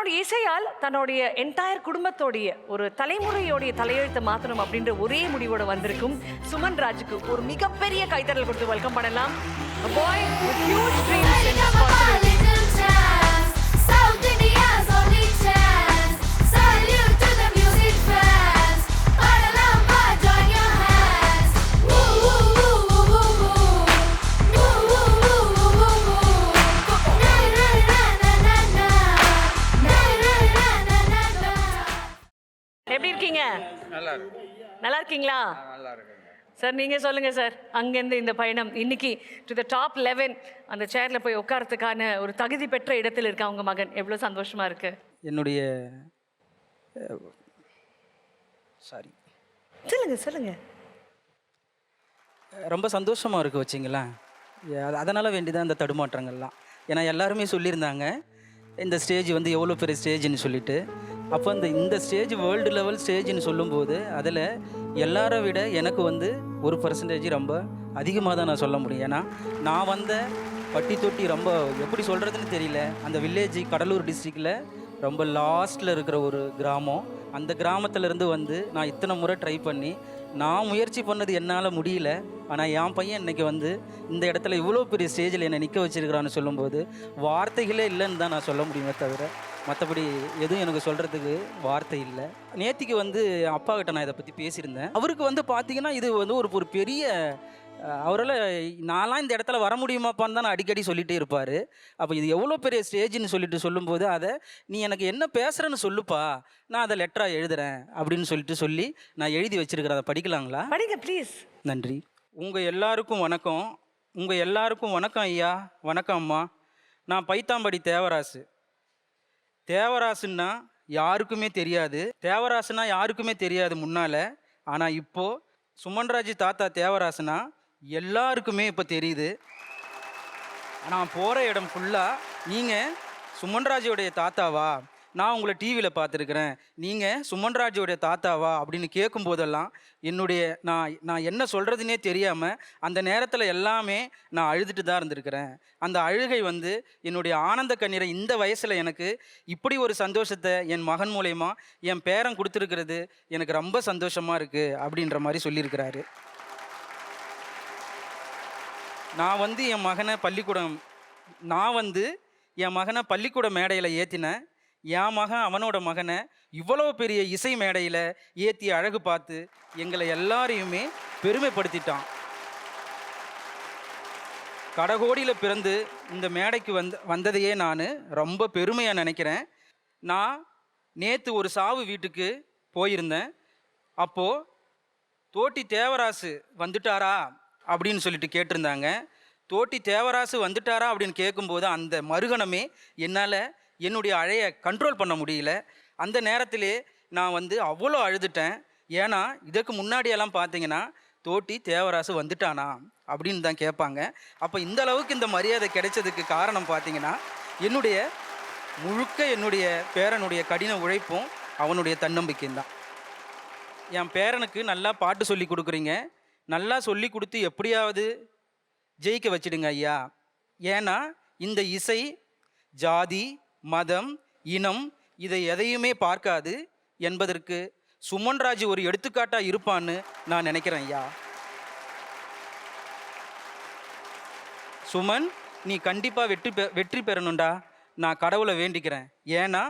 தன்னுடைய இசையால் தன்னுடைய என்டையர் குடும்பத்தோடைய ஒரு தலைமுறையோடைய தலையெழுத்தை மாற்றணும் அப்படின்ற ஒரே முடிவோட வந்திருக்கும் சுமன் ராஜுக்கு ஒரு மிகப்பெரிய கைத்தறல் கொடுத்து வெல்கம் பண்ணலாம். A boy with huge dreams and responsibilities. South India's only chance. Salute to the music fans. Padalamba, join your hands. Woo woo woo woo woo woo. Woo woo woo woo woo woo. Na na na na na na. Na na na na na na. எப்படி இருக்கீங்க? நல்லா இருக்கு. நல்லா இருக்கீங்களா? நல்லா இருக்குங்க. Sir நீங்க சொல்லுங்க சார், அங்கேருந்து இந்த பயணம் இன்னைக்கு டு த டாப் 11 அந்த சேர்ல போய் உட்காரத்துக்கான ஒரு தகுதி பெற்ற இடத்தில் இருக்கா உங்க மகன், எவ்வளவு சந்தோஷமா இருக்கு? என்னுடைய சாரி சொல்லுங்க சொல்லுங்க. ரொம்ப சந்தோஷமாக இருக்குது வச்சிங்களேன். அதனால் வேண்டி தான் இந்த தடுமாற்றங்கள்லாம். ஏன்னா எல்லாருமே சொல்லியிருந்தாங்க இந்த ஸ்டேஜ் வந்து எவ்வளோ பெரிய ஸ்டேஜ்னு சொல்லிட்டு. அப்போ இந்த ஸ்டேஜ் வேர்ல்டு லெவல் ஸ்டேஜ்னு சொல்லும்போது அதில் எல்லாரை விட எனக்கு வந்து 1% ரொம்ப அதிகமாக தான் நான் சொல்ல முடியும். ஏன்னா நான் வந்த பட்டி தொட்டி ரொம்ப எப்படி சொல்கிறதுன்னு தெரியல. அந்த வில்லேஜ் கடலூர் டிஸ்ட்ரிக்டில் ரொம்ப லாஸ்ட்டில் இருக்கிற ஒரு கிராமம். அந்த கிராமத்திலேருந்து வந்து நான் இத்தனை முறை ட்ரை பண்ணி நான் முயற்சி பண்ணது என்னால் முடியல. ஆனால் என் பையன் இன்றைக்கி வந்து இந்த இடத்துல இவ்வளோ பெரிய ஸ்டேஜில் என்னை நிற்க வச்சிருக்கிறான்னு சொல்லும்போது வார்த்தைகளே இல்லைன்னு தான் நான் சொல்ல முடியுமே தவிர மற்றபடி எதுவும் எனக்கு சொல்கிறதுக்கு வார்த்தை இல்லை. நேத்திக்கு வந்து அப்பா கிட்ட நான் இதை பற்றி பேசியிருந்தேன். அவருக்கு வந்து பார்த்திங்கன்னா இது வந்து ஒரு பெரிய அவரால் நான்லாம் இந்த இடத்துல வர முடியுமாப்பான்னு தான் நான் அடிக்கடி சொல்லிகிட்டே இருப்பார். அப்போ இது எவ்வளோ பெரிய ஸ்டேஜ்னு சொல்லிட்டு சொல்லும்போது அதை நீ எனக்கு என்ன பேசுகிறேன்னு சொல்லுப்பா, நான் அதை லெட்டராக எழுதுகிறேன் அப்படின்னு சொல்லி நான் எழுதி வச்சிருக்கிறேன். அதை படிக்கலாங்களா? படிங்க ப்ளீஸ். நன்றி. உங்கள் எல்லாருக்கும் வணக்கம். உங்கள் எல்லாருக்கும் வணக்கம் ஐயா, வணக்கம் அம்மா. நான் பைத்தாம்படி தேவராசு. தேவராசுன்னா யாருக்குமே தெரியாது. தேவராசுனா யாருக்குமே தெரியாது முன்னால். ஆனால் இப்போது சுமன்ராஜ் தாத்தா தேவராசுனா எல்லாருக்குமே இப்போ தெரியுது. நான் போகிற இடம் ஃபுல்லாக நீங்கள் சுமன்ராஜோடைய தாத்தாவா, நான் உங்களை டிவியில் பார்த்துருக்குறேன், நீங்கள் சுமன்ராஜோடைய தாத்தாவா அப்படின்னு கேட்கும்போதெல்லாம் என்னுடைய நான் என்ன சொல்கிறதுனே தெரியாமல் அந்த நேரத்தில் எல்லாமே நான் அழுதுட்டு தான் இருந்திருக்கிறேன். அந்த அழுகை வந்து என்னுடைய ஆனந்த கண்ணீரை இந்த வயசில் எனக்கு இப்படி ஒரு சந்தோஷத்தை என் மகன் மூலயமா என் பேரன் கொடுத்துருக்கிறது எனக்கு ரொம்ப சந்தோஷமாக இருக்குது அப்படின்ற மாதிரி சொல்லியிருக்கிறாரு. நான் வந்து என் மகனை பள்ளிக்கூட மேடையில் ஏற்றினேன். என் மகன் அவனோட மகனை இவ்வளோ பெரிய இசை மேடையில் ஏற்றி அழகு பார்த்து எங்களை எல்லாரையுமே பெருமைப்படுத்திட்டான். கடகோடியில் பிறந்து இந்த மேடைக்கு வந்ததையே நான் ரொம்ப பெருமையாக நினைக்கிறேன். நான் நேற்று ஒரு சாவு வீட்டுக்கு போயிருந்தேன். அப்போது தோட்டி தேவராசு வந்துட்டாரா அப்படின்னு சொல்லிட்டு கேட்டிருந்தாங்க. தோட்டி தேவராசு வந்துட்டாரா அப்படின்னு கேட்கும்போது அந்த மறுகணமே என்னால் என்னுடைய அழையை கண்ட்ரோல் பண்ண முடியல. அந்த நேரத்திலே நான் வந்து அவ்வளோ அழுதுட்டேன். ஏன்னா இதுக்கு முன்னாடியெல்லாம் பார்த்தீங்கன்னா தோட்டி தேவராசு வந்துட்டானா அப்படின்னு தான் கேட்பாங்க. அப்போ இந்த அளவுக்கு இந்த மரியாதை கிடைச்சதுக்கு காரணம் பார்த்தீங்கன்னா என்னுடைய பேரனுடைய கடின உழைப்பும் அவனுடைய தன்னம்பிக்கையும் தான். என் பேரனுக்கு நல்லா பாட்டு சொல்லி கொடுக்குறீங்க, நல்லா சொல்லி கொடுத்து எப்படியாவது ஜெயிக்க வச்சிடுங்க ஐயா. ஏன்னா இந்த இசை ஜாதி மதம் இனம் இதை எதையுமே பார்க்காது என்பதற்கு சுமன்ராஜ் ஒரு எடுத்துக்காட்டாக இருப்பான்னு நான் நினைக்கிறேன் ஐயா. சுமன், நீ கண்டிப்பாக வெற்றி பெறணும்டா. நான் கடவுளை வேண்டிக்கிறேன். ஏன்னா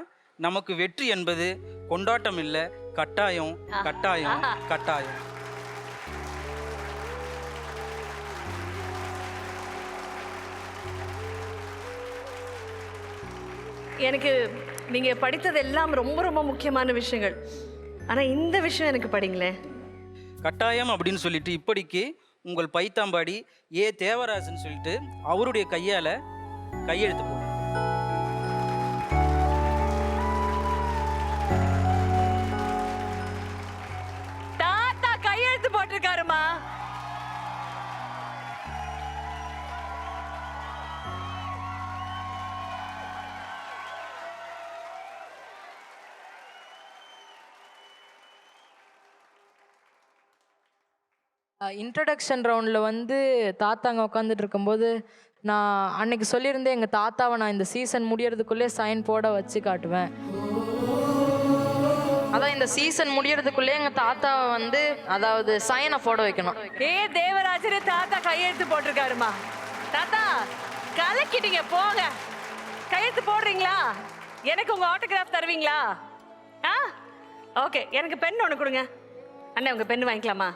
நமக்கு வெற்றி என்பது கொண்டாட்டம் இல்லை, கட்டாயம் கட்டாயம் கட்டாயம். எனக்கு நீங்கள் படித்தது எல்லாம் ரொம்ப ரொம்ப முக்கியமான விஷயங்கள். ஆனால் இந்த விஷயம் எனக்கு படிங்களேன். கட்டாயம் அப்படின்னு சொல்லிட்டு இப்படிக்கு உங்கள் பைத்தாம்பாடி தேவராஜன் சொல்லிட்டு அவருடைய கையால் கையெழுத்து போடு. தாத்தா கையெழுத்து போட்டிருக்காருமா. இன்ட்ரடக்ஷன் ரவுண்டில் வந்து தாத்தாங்க உட்காந்துட்டு இருக்கும்போது நான் அன்னைக்கு சொல்லியிருந்தேன் எங்கள் தாத்தாவை நான் இந்த சீசன் முடியறதுக்குள்ளே சைன் போட வச்சு காட்டுவேன். அதான் இந்த சீசன் முடியறதுக்குள்ளே எங்கள் தாத்தாவை வந்து அதாவது சைனை போட வைக்கணும். தேவராஜர் தாத்தா கையெழுத்து போட்டிருக்காருமா. தாத்தா கலக்கிட்டீங்க, போங்க. கையெழுத்து போடுறீங்களா? எனக்கு உங்க ஆட்டோகிராஃப் தருவீங்களா? ஆ ஓகே, எனக்கு பென் ஒன்று கொடுங்க. அண்ணா உங்க பென் வாங்கிக்கலாமா?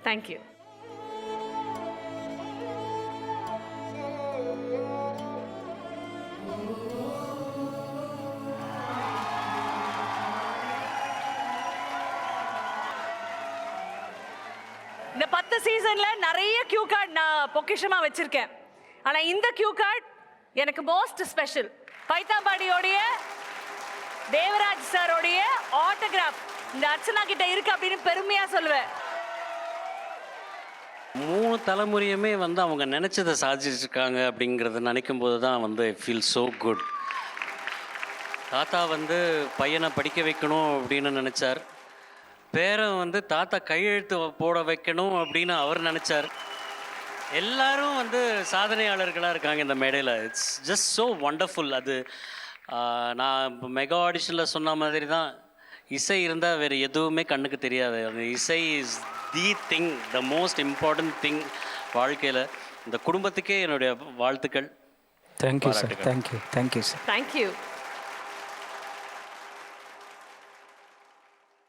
தேங்க்யூ. இந்த 10 சீசன்ல நிறைய கியூ கார்டு நான் பொக்கிஷமா வச்சிருக்கேன். ஆனா இந்த கியூ கார்டு எனக்கு மோஸ்ட் ஸ்பெஷல். பைத்தாம்பாடியோடைய தேவராஜ் சாரோடைய ஆட்டோகிராஃப் இந்த அர்ச்சனா கிட்ட இருக்கு அப்படின்னு பெருமையா சொல்லுவேன். 3 தலைமுறையுமே வந்து அவங்க நினச்சதை சாதிச்சிருக்காங்க அப்படிங்கிறத நினைக்கும் போது தான் வந்து ஐ ஃபீல் ஸோ குட். தாத்தா வந்து பையனை படிக்க வைக்கணும் அப்படின்னு நினச்சார். பேரன் வந்து தாத்தா கையெழுத்து போட வைக்கணும் அப்படின்னு அவர் நினச்சார். எல்லாரும் வந்து சாதனையாளர்களாக இருக்காங்க இந்த மேடையில். It's just so wonderful. அது நான் இப்போ மெகா ஆடிஷனில் சொன்ன மாதிரி தான், இசை இருந்தால் வேறு எதுவுமே கண்ணுக்கு தெரியாது. அந்த இசை is the thing, the most important thing வாழ்க்கையில். இந்த குடும்பத்துக்கே என்னுடைய வாழ்த்துக்கள். Thank you sir. Thank you sir. Thank you.